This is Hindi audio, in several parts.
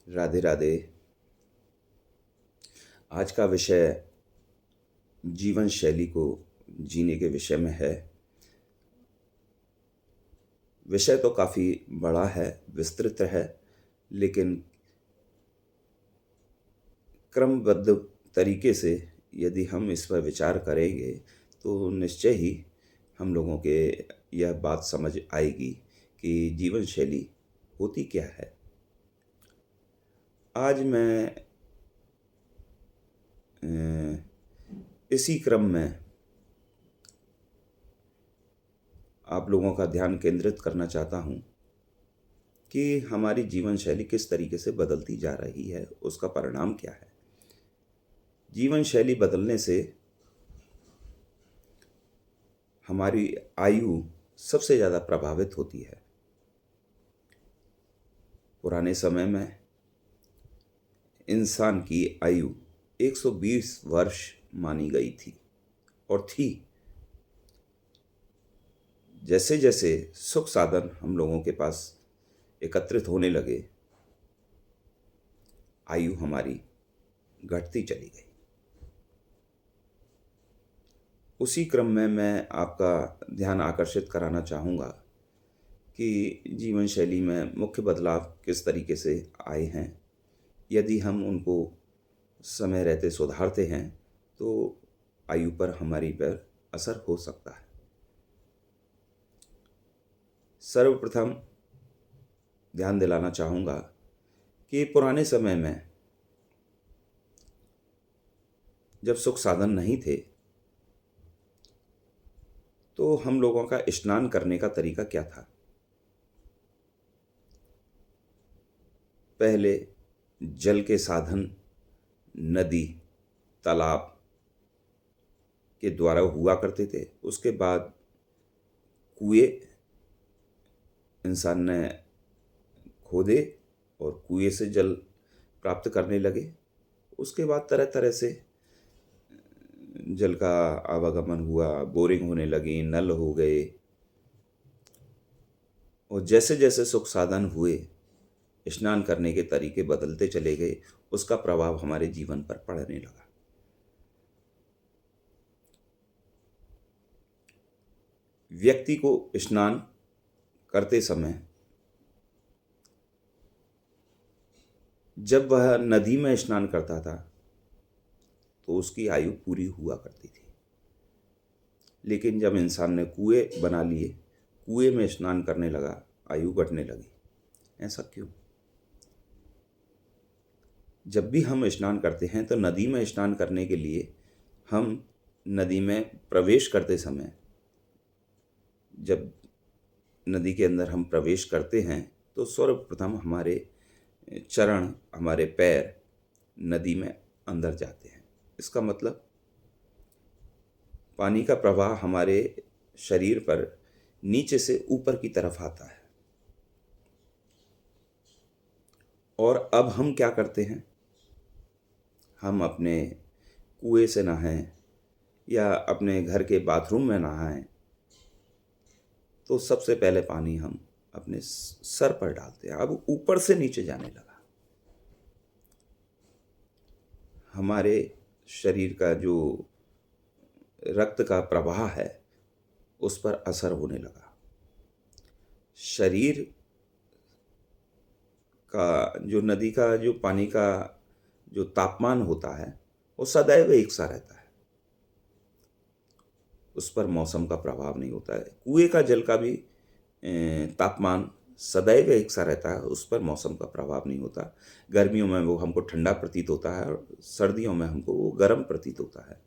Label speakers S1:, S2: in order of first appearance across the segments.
S1: राधे राधे। आज का विषय जीवन शैली को जीने के विषय में है। विषय तो काफ़ी बड़ा है, विस्तृत है, लेकिन क्रमबद्ध तरीके से यदि हम इस पर विचार करेंगे तो निश्चय ही हम लोगों के यह बात समझ आएगी कि जीवन शैली होती क्या है। आज मैं इसी क्रम में आप लोगों का ध्यान केंद्रित करना चाहता हूँ कि हमारी जीवन शैली किस तरीके से बदलती जा रही है, उसका परिणाम क्या है। जीवन शैली बदलने से हमारी आयु सबसे ज़्यादा प्रभावित होती है। पुराने समय में इंसान की आयु 120 वर्ष मानी गई थी और थी। जैसे जैसे सुख साधन हम लोगों के पास एकत्रित होने लगे, आयु हमारी घटती चली गई। उसी क्रम में मैं आपका ध्यान आकर्षित कराना चाहूँगा कि जीवन शैली में मुख्य बदलाव किस तरीके से आए हैं। यदि हम उनको समय रहते सुधारते हैं तो आयु पर हमारी पर असर हो सकता है। सर्वप्रथम ध्यान दिलाना चाहूँगा कि पुराने समय में जब सुख साधन नहीं थे तो हम लोगों का स्नान करने का तरीका क्या था। पहले जल के साधन नदी, तालाब के द्वारा हुआ करते थे। उसके बाद कुएं इंसान ने खोदे और कुएं से जल प्राप्त करने लगे। उसके बाद तरह तरह से जल का आवागमन हुआ, बोरिंग होने लगी, नल हो गए, और जैसे जैसे सुख साधन हुए स्नान करने के तरीके बदलते चले गए। उसका प्रभाव हमारे जीवन पर पड़ने लगा। व्यक्ति को स्नान करते समय जब वह नदी में स्नान करता था तो उसकी आयु पूरी हुआ करती थी। लेकिन जब इंसान ने कुएं बना लिए, कुएं में स्नान करने लगा, आयु घटने लगी। ऐसा क्यों? जब भी हम स्नान करते हैं तो नदी में स्नान करने के लिए हम नदी में प्रवेश करते समय, जब नदी के अंदर हम प्रवेश करते हैं तो सर्वप्रथम हमारे चरण, हमारे पैर नदी में अंदर जाते हैं। इसका मतलब पानी का प्रवाह हमारे शरीर पर नीचे से ऊपर की तरफ आता है। और अब हम क्या करते हैं, हम अपने कुएं से नहाएं या अपने घर के बाथरूम में नहाएं तो सबसे पहले पानी हम अपने सर पर डालते हैं। अब ऊपर से नीचे जाने लगा। हमारे शरीर का जो रक्त का प्रवाह है उस पर असर होने लगा। शरीर का जो नदी का जो पानी का जो तापमान होता है वो सदैव एक सा रहता है। उस पर मौसम का प्रभाव नहीं होता है। कुएं का जल का भी तापमान सदैव एक सा रहता है, उस पर मौसम का प्रभाव नहीं होता। गर्मियों में वो हमको ठंडा प्रतीत होता है और सर्दियों में हमको वो गर्म प्रतीत होता है,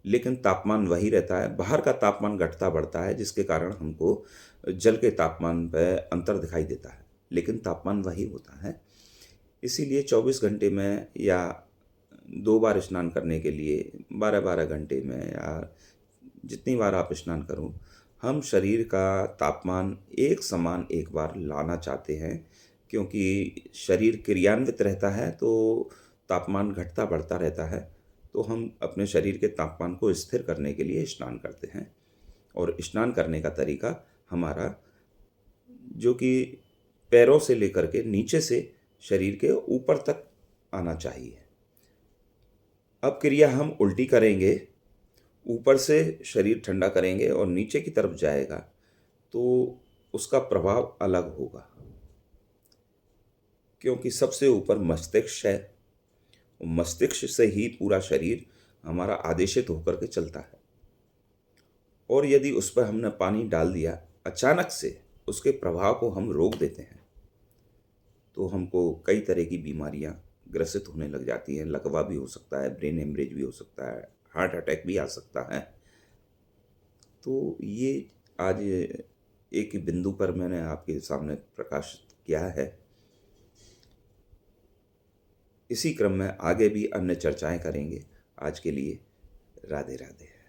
S1: लेकिन तापमान वही रहता है। बाहर का तापमान घटता बढ़ता है जिसके कारण हमको जल के तापमान पर अंतर दिखाई देता है, लेकिन तापमान वही होता है। इसीलिए 24 घंटे में या 2 बार स्नान करने के लिए 12-12 घंटे में या जितनी बार आप स्नान करो, हम शरीर का तापमान एक समान एक बार लाना चाहते हैं। क्योंकि शरीर क्रियान्वित रहता है तो तापमान घटता बढ़ता रहता है। तो हम अपने शरीर के तापमान को स्थिर करने के लिए स्नान करते हैं। और स्नान करने का तरीका हमारा जो कि पैरों से लेकर के नीचे से शरीर के ऊपर तक आना चाहिए। अब क्रिया हम उल्टी करेंगे, ऊपर से शरीर ठंडा करेंगे और नीचे की तरफ जाएगा, तो उसका प्रभाव अलग होगा, क्योंकि सबसे ऊपर मस्तिष्क है। मस्तिष्क से ही पूरा शरीर हमारा आदेशित होकर के चलता है। और यदि उस पर हमने पानी डाल दिया अचानक से, उसके प्रभाव को हम रोक देते हैं, तो हमको कई तरह की बीमारियां ग्रसित होने लग जाती हैं। लकवा भी हो सकता है, ब्रेन हेमरेज भी हो सकता है, हार्ट अटैक भी आ सकता है। तो ये आज एक बिंदु पर मैंने आपके सामने प्रकाशित किया है। इसी क्रम में आगे भी अन्य चर्चाएं करेंगे। आज के लिए राधे राधे।